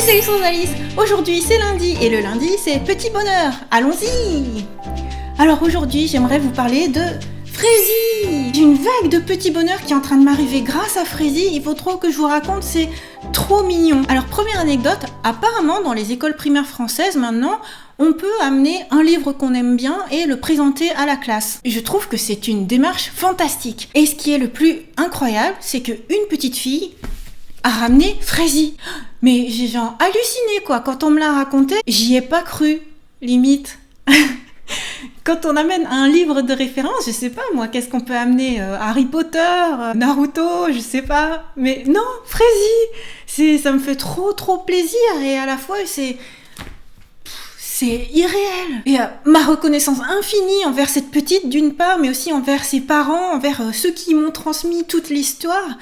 Salut Alice. Aujourd'hui c'est lundi et le lundi c'est petit bonheur. Allons-y. Alors aujourd'hui j'aimerais vous parler de Frézy. J'ai une vague de petits bonheurs qui est en train de m'arriver grâce à Frézy. Il faut trop que je vous raconte, c'est trop mignon. Alors première anecdote, apparemment dans les écoles primaires françaises maintenant, on peut amener un livre qu'on aime bien et le présenter à la classe. Je trouve que c'est une démarche fantastique. Et ce qui est le plus incroyable, c'est qu'une petite fille a ramené Frézy. Mais j'ai genre halluciné quoi, quand on me l'a raconté, j'y ai pas cru, limite. Quand on amène un livre de référence, je sais pas moi, qu'est-ce qu'on peut amener Harry Potter, Naruto, je sais pas. Mais non, Frézy, ça me fait trop plaisir et à la fois c'est irréel. Et ma reconnaissance infinie envers cette petite d'une part, mais aussi envers ses parents, envers ceux qui m'ont transmis toute l'histoire.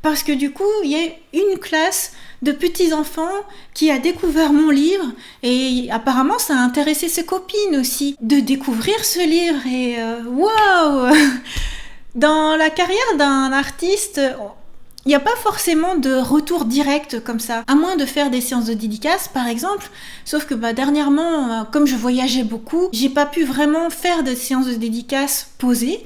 Parce que du coup, il y a une classe de petits-enfants qui a découvert mon livre et apparemment ça a intéressé ses copines aussi de découvrir ce livre et waouh. Dans la carrière d'un artiste, il n'y a pas forcément de retour direct comme ça, à moins de faire des séances de dédicaces par exemple, sauf que dernièrement, comme je voyageais beaucoup, j'ai pas pu vraiment faire de séances de dédicaces posées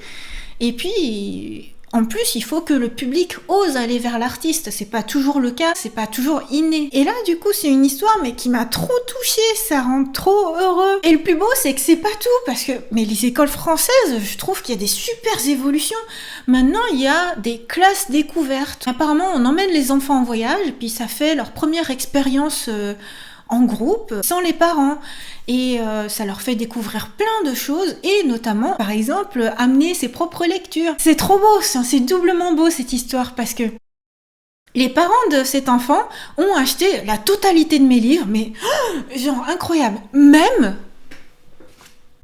et puis en plus, il faut que le public ose aller vers l'artiste. C'est pas toujours le cas, c'est pas toujours inné. Et là, du coup, c'est une histoire, mais qui m'a trop touchée. Ça rend trop heureux. Et le plus beau, c'est que c'est pas tout, parce que, mais les écoles françaises, je trouve qu'il y a des super évolutions. Maintenant, il y a des classes découvertes. Apparemment, on emmène les enfants en voyage, puis ça fait leur première expérience en groupe, sans les parents. Et ça leur fait découvrir plein de choses et notamment, par exemple, amener ses propres lectures. C'est trop beau, c'est doublement beau cette histoire parce que les parents de cet enfant ont acheté la totalité de mes livres, mais genre incroyable. Même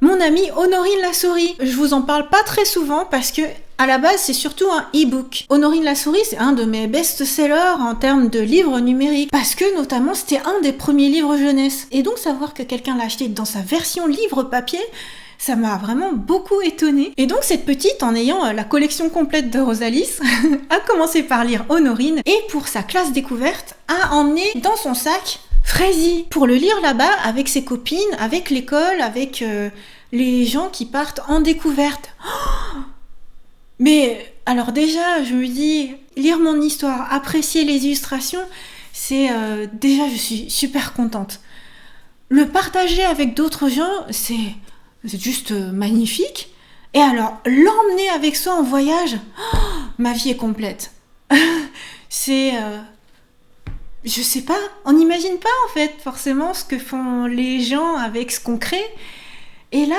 mon amie Honorine Lassourie. Je vous en parle pas très souvent parce que à la base, c'est surtout un e-book. Honorine Lassourie, c'est un de mes best-sellers en termes de livres numériques. Parce que, notamment, c'était un des premiers livres jeunesse. Et donc, savoir que quelqu'un l'a acheté dans sa version livre papier, ça m'a vraiment beaucoup étonnée. Et donc, cette petite, en ayant la collection complète de Rosalis, a commencé par lire Honorine. Et pour sa classe découverte, a emmené dans son sac Frézy. Pour le lire là-bas, avec ses copines, avec l'école, avec les gens qui partent en découverte. Mais alors déjà, je me dis, lire mon histoire, apprécier les illustrations, c'est déjà, je suis super contente. Le partager avec d'autres gens, c'est juste magnifique. Et alors, l'emmener avec soi en voyage, ma vie est complète. C'est, je sais pas, on n'imagine pas en fait forcément ce que font les gens avec ce qu'on crée. Et là...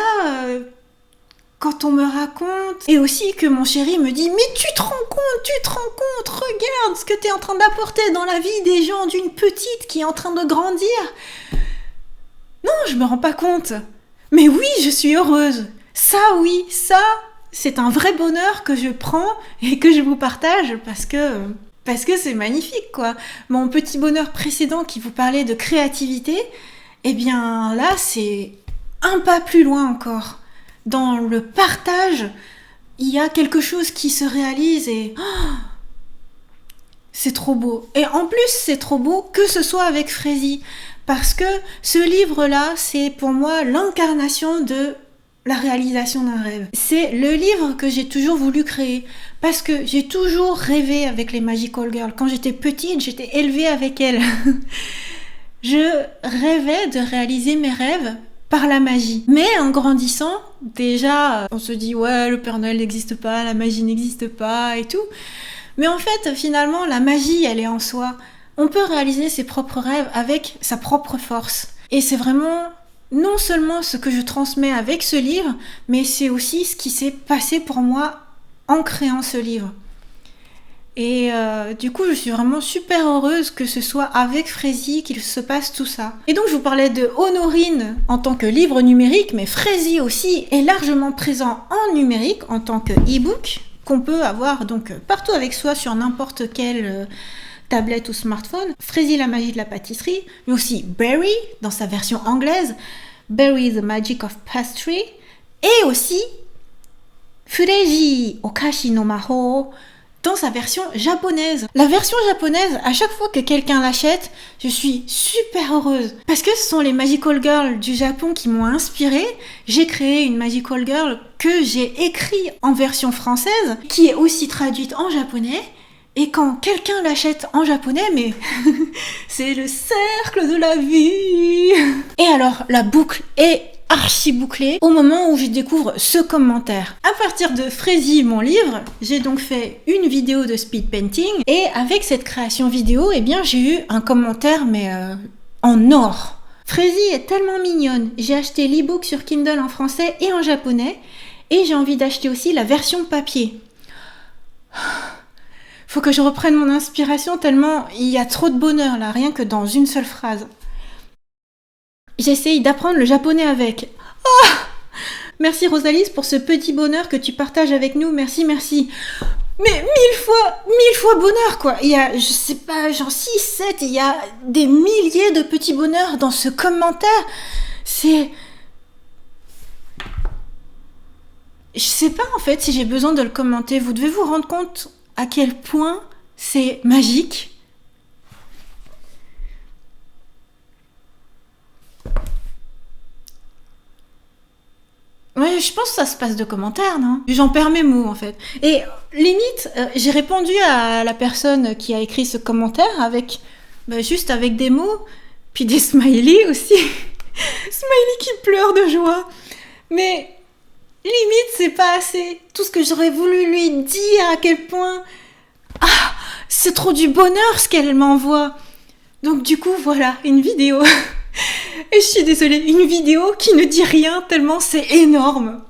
quand on me raconte, et aussi que mon chéri me dit « Mais tu te rends compte, regarde ce que tu es en train d'apporter dans la vie des gens d'une petite qui est en train de grandir. » Non, je me rends pas compte. Mais oui, je suis heureuse. Ça, oui, ça, c'est un vrai bonheur que je prends et que je vous partage parce que c'est magnifique, quoi. Mon petit bonheur précédent qui vous parlait de créativité, eh bien là, c'est un pas plus loin encore. Dans le partage, il y a quelque chose qui se réalise et c'est trop beau. Et en plus, c'est trop beau que ce soit avec Frézy. Parce que ce livre-là, c'est pour moi l'incarnation de la réalisation d'un rêve. C'est le livre que j'ai toujours voulu créer. Parce que j'ai toujours rêvé avec les Magical Girls. Quand j'étais petite, j'étais élevée avec elles. Je rêvais de réaliser mes rêves par la magie. Mais en grandissant, déjà, on se dit « Ouais, le Père Noël n'existe pas, la magie n'existe pas et tout. » Mais en fait, finalement, la magie, elle est en soi. On peut réaliser ses propres rêves avec sa propre force. Et c'est vraiment non seulement ce que je transmets avec ce livre, mais c'est aussi ce qui s'est passé pour moi en créant ce livre. Et du coup, je suis vraiment super heureuse que ce soit avec Frézy qu'il se passe tout ça. Et donc, je vous parlais de Honorine en tant que livre numérique, mais Frézy aussi est largement présent en numérique en tant que e-book qu'on peut avoir donc partout avec soi sur n'importe quelle tablette ou smartphone. Frézy, la magie de la pâtisserie, mais aussi Berry dans sa version anglaise, Berry, the Magic of Pastry, et aussi Fureji, Okashi no Maho, dans sa version japonaise. La version japonaise, à chaque fois que quelqu'un l'achète, je suis super heureuse. Parce que ce sont les Magical Girls du Japon qui m'ont inspirée. J'ai créé une Magical Girl que j'ai écrite en version française, qui est aussi traduite en japonais. Et quand quelqu'un l'achète en japonais, mais c'est le cercle de la vie. Et alors, la boucle est archi bouclée au moment où je découvre ce commentaire. À partir de Frézy, mon livre, j'ai donc fait une vidéo de speed painting et avec cette création vidéo, eh bien j'ai eu un commentaire mais en or. Frézy est tellement mignonne. J'ai acheté l'e-book sur Kindle en français et en japonais et j'ai envie d'acheter aussi la version papier. Faut que je reprenne mon inspiration tellement il y a trop de bonheur là, rien que dans une seule phrase. J'essaye d'apprendre le japonais avec. Oh, merci Rosalise pour ce petit bonheur que tu partages avec nous. Merci, merci. Mais mille fois bonheur quoi. Il y a, je sais pas, genre 6, 7, il y a des milliers de petits bonheurs dans ce commentaire. C'est... Je sais pas en fait si j'ai besoin de le commenter. Vous devez vous rendre compte à quel point c'est magique. Ouais, je pense que ça se passe de commentaires, non? J'en perds mes mots, en fait. Et limite, j'ai répondu à la personne qui a écrit ce commentaire avec, juste avec des mots, puis des smileys aussi. Smiley qui pleure de joie. Mais limite, c'est pas assez. Tout ce que j'aurais voulu lui dire, à quel point... Ah, c'est trop du bonheur ce qu'elle m'envoie. Donc du coup, voilà, une vidéo. Et je suis désolée, une vidéo qui ne dit rien tellement c'est énorme.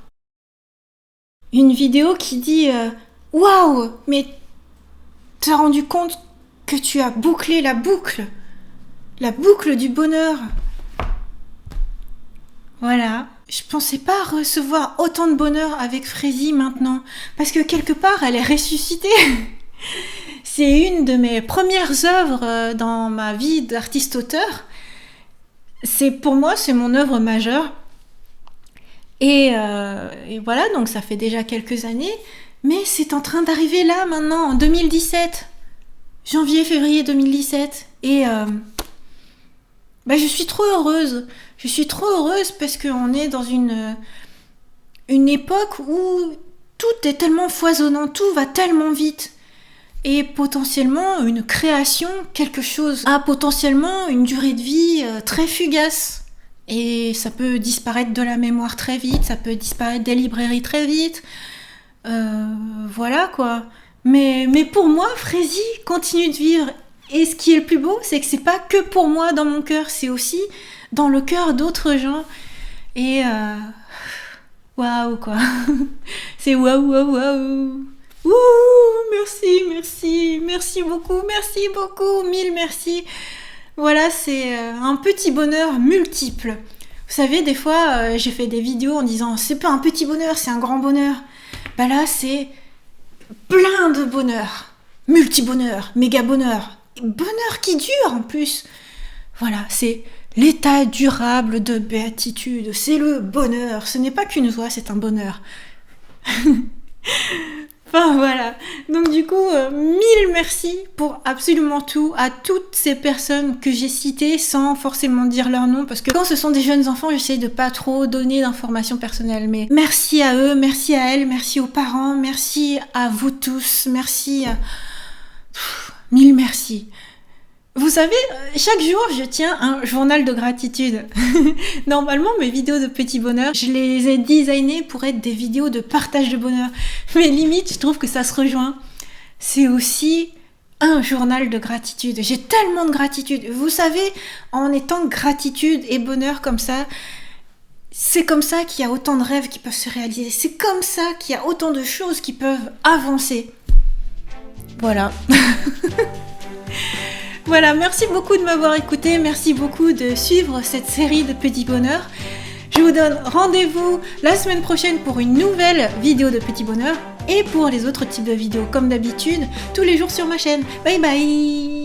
Une vidéo qui dit waouh, mais t'as rendu compte que tu as bouclé la boucle du bonheur. Voilà, je pensais pas recevoir autant de bonheur avec Frézy maintenant, parce que quelque part elle est ressuscitée. C'est une de mes premières œuvres dans ma vie d'artiste-auteur. Pour moi, c'est mon œuvre majeure. Et voilà, donc ça fait déjà quelques années. Mais c'est en train d'arriver là, maintenant, en 2017. Janvier, février 2017. Et je suis trop heureuse. Je suis trop heureuse parce qu'on est dans une époque où tout est tellement foisonnant, tout va tellement vite. Et potentiellement, une création, quelque chose, a potentiellement une durée de vie très fugace. Et ça peut disparaître de la mémoire très vite, ça peut disparaître des librairies très vite. Voilà quoi. Mais pour moi, Frézy continue de vivre. Et ce qui est le plus beau, c'est que c'est pas que pour moi dans mon cœur, c'est aussi dans le cœur d'autres gens. Et waouh quoi. C'est waouh, waouh, waouh. Ouh, merci beaucoup, mille merci. Voilà, c'est un petit bonheur multiple. Vous savez, des fois, j'ai fait des vidéos en disant c'est pas un petit bonheur, c'est un grand bonheur. Là, c'est plein de bonheur, multi-bonheur, méga bonheur, bonheur qui dure en plus. Voilà, c'est l'état durable de béatitude, c'est le bonheur. Ce n'est pas qu'une joie, c'est un bonheur. Enfin voilà, donc du coup, mille merci pour absolument tout à toutes ces personnes que j'ai citées sans forcément dire leur nom, parce que quand ce sont des jeunes enfants, j'essaie de pas trop donner d'informations personnelles, mais merci à eux, merci à elles, merci aux parents, merci à vous tous, merci à... mille merci. Vous savez, chaque jour, je tiens un journal de gratitude. Normalement, mes vidéos de petit bonheur, je les ai designées pour être des vidéos de partage de bonheur. Mais limite, je trouve que ça se rejoint. C'est aussi un journal de gratitude. J'ai tellement de gratitude. Vous savez, en étant gratitude et bonheur comme ça, c'est comme ça qu'il y a autant de rêves qui peuvent se réaliser. C'est comme ça qu'il y a autant de choses qui peuvent avancer. Voilà. Voilà, merci beaucoup de m'avoir écouté, merci beaucoup de suivre cette série de petits bonheurs. Je vous donne rendez-vous la semaine prochaine pour une nouvelle vidéo de petits bonheurs et pour les autres types de vidéos comme d'habitude, tous les jours sur ma chaîne. Bye bye!